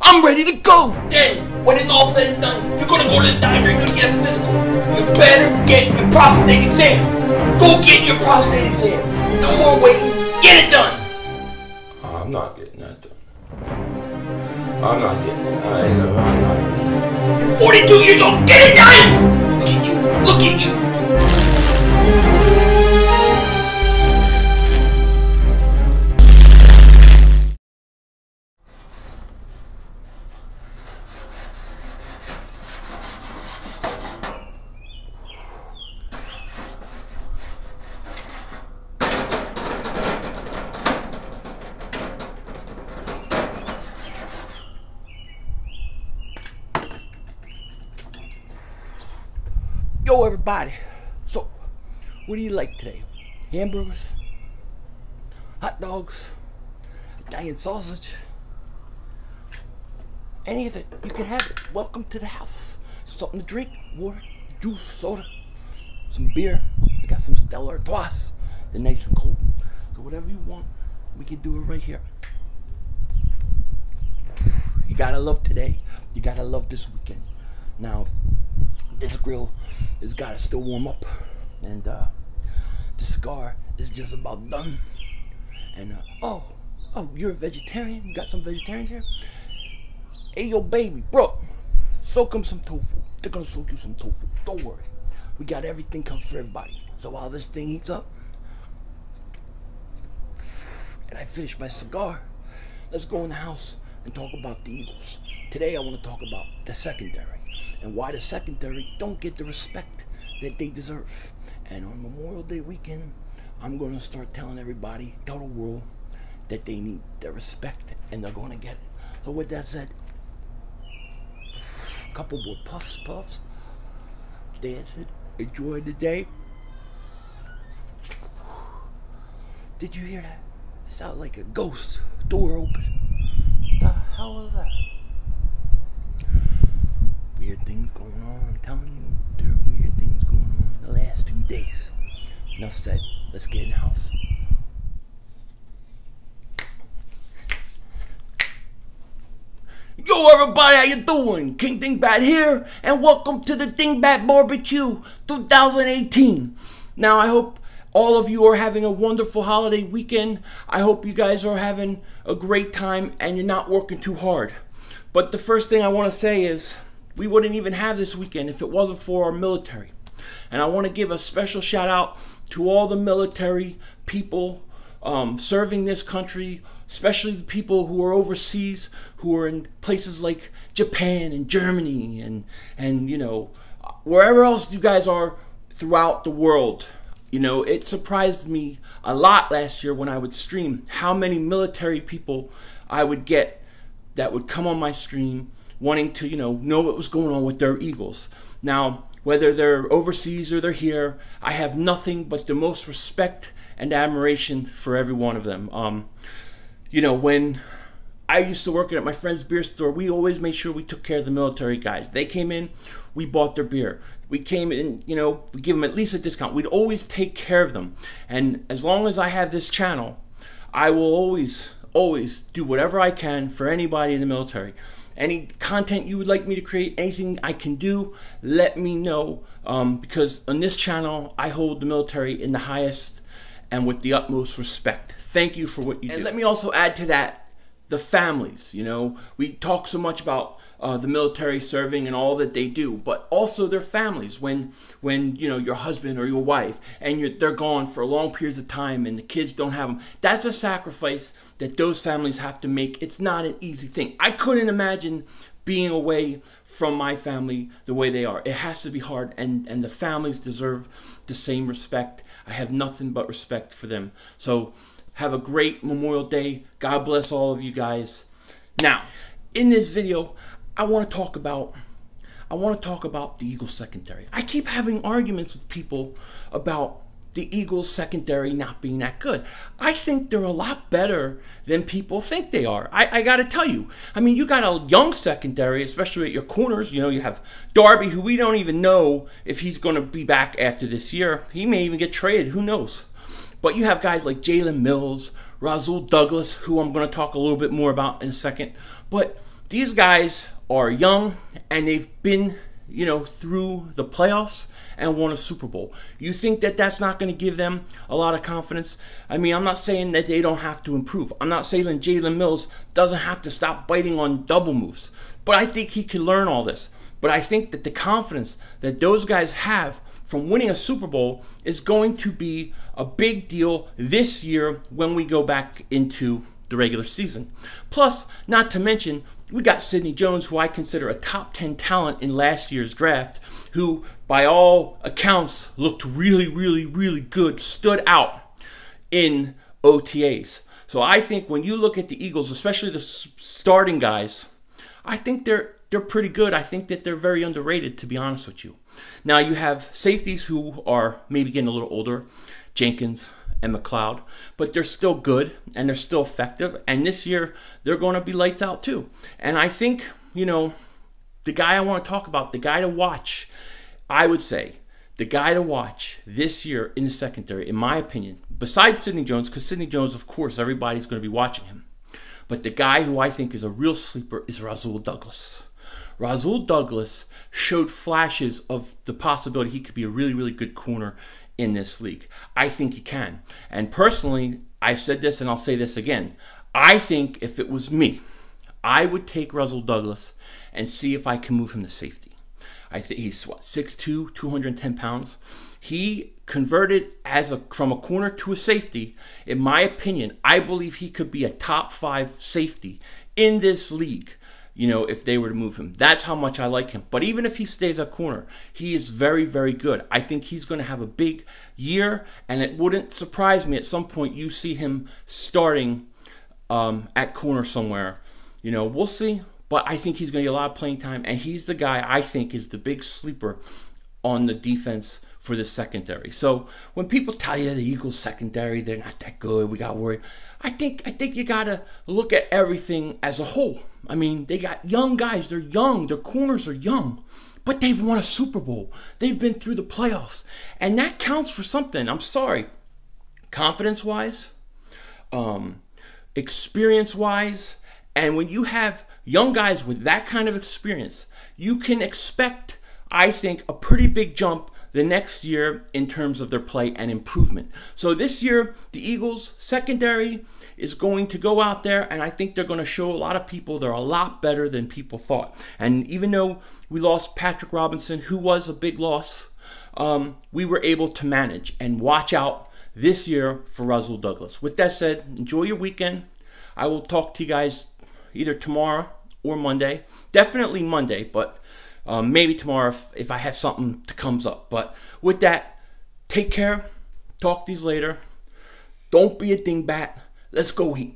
I'm ready to go. Then, when it's all said and done, you're gonna go to the doctor and you're gonna get a physical. You better get your prostate exam. Go get your prostate exam. No more waiting. Get it done. I'm not getting that done. I'm not getting it. I'm not getting it. You're 42 years old. Get it done. Look at you. Look at you. Yo everybody, so what do you like today? Hamburgers? Hot dogs? Italian sausage? Any of it, you can have it. Welcome to the house. Something to drink, water, juice, soda, some beer. We got some Stella Artois. They're nice and cold. So whatever you want, we can do it right here. You gotta love today. You gotta love this weekend. Now, this grill has got to still warm up, and the cigar is just about done. And oh, you're a vegetarian? You got some vegetarians here? Hey, yo, baby, bro, soak them some tofu. They're gonna soak you some tofu. Don't worry, we got everything covered for everybody. So while this thing heats up, and I finish my cigar, let's go in the house and talk about the Eagles. Today, I want to talk about the secondary. And why the secondary don't get the respect that they deserve. And on Memorial Day weekend, I'm going to start telling everybody, tell the world, that they need their respect, and they're going to get it. So with that said, a couple more puffs, dancing, enjoy the day. Did you hear that? It sounded like a ghost. Door open. What the hell was that? Weird things going on. I'm telling you, there are weird things going on the last 2 days. Enough said. Let's get in the house. Yo, everybody, how you doing? King Dingbat here, and welcome to the Dingbat Barbecue 2018. Now, I hope all of you are having a wonderful holiday weekend. I hope you guys are having a great time and you're not working too hard. But the first thing I want to say is, we wouldn't even have this weekend if it wasn't for our military. And I want to give a special shout out to all the military people serving this country, especially the people who are overseas, who are in places like Japan and Germany and you know, wherever else you guys are throughout the world. You know, it surprised me a lot last year when I would stream how many military people I would get that would come on my stream wanting to, you know what was going on with their Eagles. Now, whether they're overseas or they're here, I have nothing but the most respect and admiration for every one of them. You know, when I used to work at my friend's beer store, we always made sure we took care of the military guys. They came in, we bought their beer. We came in, you know, we give them at least a discount. We'd always take care of them. And as long as I have this channel, I will always do whatever I can for anybody in the military. Any content you would like me to create, anything I can do, let me know, because on this channel I hold the military in the highest and with the utmost respect. Thank you for what you do. And let me also add to that the families. You know, we talk so much about the military serving and all that they do, but also their families. When you know, your husband or your wife and they're gone for long periods of time and the kids don't have them, that's a sacrifice that those families have to make. It's not an easy thing. I couldn't imagine being away from my family the way they are. It has to be hard, and the families deserve the same respect. I have nothing but respect for them. So have a great Memorial Day. God bless all of you guys. Now, in this video, I want to talk about the Eagles secondary. I keep having arguments with people about the Eagles secondary not being that good. I think they're a lot better than people think they are. I got to tell you. I mean, you got a young secondary, especially at your corners. You know, you have Darby, who we don't even know if he's going to be back after this year. He may even get traded. Who knows? But you have guys like Jalen Mills, Rasul Douglas, who I'm going to talk a little bit more about in a second. But these guys are young and they've been, through the playoffs and won a Super Bowl. You think that that's not going to give them a lot of confidence? I mean, I'm not saying that they don't have to improve. I'm not saying that Jalen Mills doesn't have to stop biting on double moves. But I think he can learn all this. But I think that the confidence that those guys have from winning a Super Bowl is going to be a big deal this year when we go back into the regular season. Plus, not to mention, we got Sidney Jones, who I consider a top 10 talent in last year's draft, who by all accounts looked really, really, really good, stood out in OTAs. So I think when you look at the Eagles, especially the starting guys, I think they're pretty good. I think that they're very underrated, to be honest with you. Now you have safeties who are maybe getting a little older, Jenkins and McLeod, but they're still good and they're still effective. And this year they're going to be lights out too. And I think, the guy I want to talk about, the guy to watch, I would say the guy to watch this year in the secondary, in my opinion, besides Sidney Jones, because Sidney Jones, of course, everybody's going to be watching him. But the guy who I think is a real sleeper is Rasul Douglas. Rasul Douglas showed flashes of the possibility he could be a really, really good corner in this league. I think he can. And personally, I've said this and I'll say this again. I think if it was me, I would take Rasul Douglas and see if I can move him to safety. I think he's 6'2", 210 pounds. He converted from a corner to a safety. In my opinion, I believe he could be a top 5 safety in this league, if they were to move him. That's how much I like him. But even if he stays at corner, he is very, very good. I think he's going to have a big year, and it wouldn't surprise me at some point you see him starting at corner somewhere. We'll see. But I think he's going to get a lot of playing time, and he's the guy I think is the big sleeper on the defense for the secondary. So when people tell you the Eagles secondary, they're not that good, we got worried, I think you got to look at everything as a whole. I mean, they got young guys. They're young. Their corners are young. But they've won a Super Bowl. They've been through the playoffs. And that counts for something. I'm sorry. Confidence-wise, experience-wise, and when you have young guys with that kind of experience, you can expect, I think, a pretty big jump the next year in terms of their play and improvement. So this year, the Eagles secondary is going to go out there, and I think they're going to show a lot of people they're a lot better than people thought. And even though we lost Patrick Robinson, who was a big loss, we were able to manage and watch out this year for Rasul Douglas. With that said, enjoy your weekend. I will talk to you guys either tomorrow or Monday. Definitely Monday, but maybe tomorrow if I have something that comes up. But with that, take care. Talk to you later. Don't be a dingbat. Let's go eat.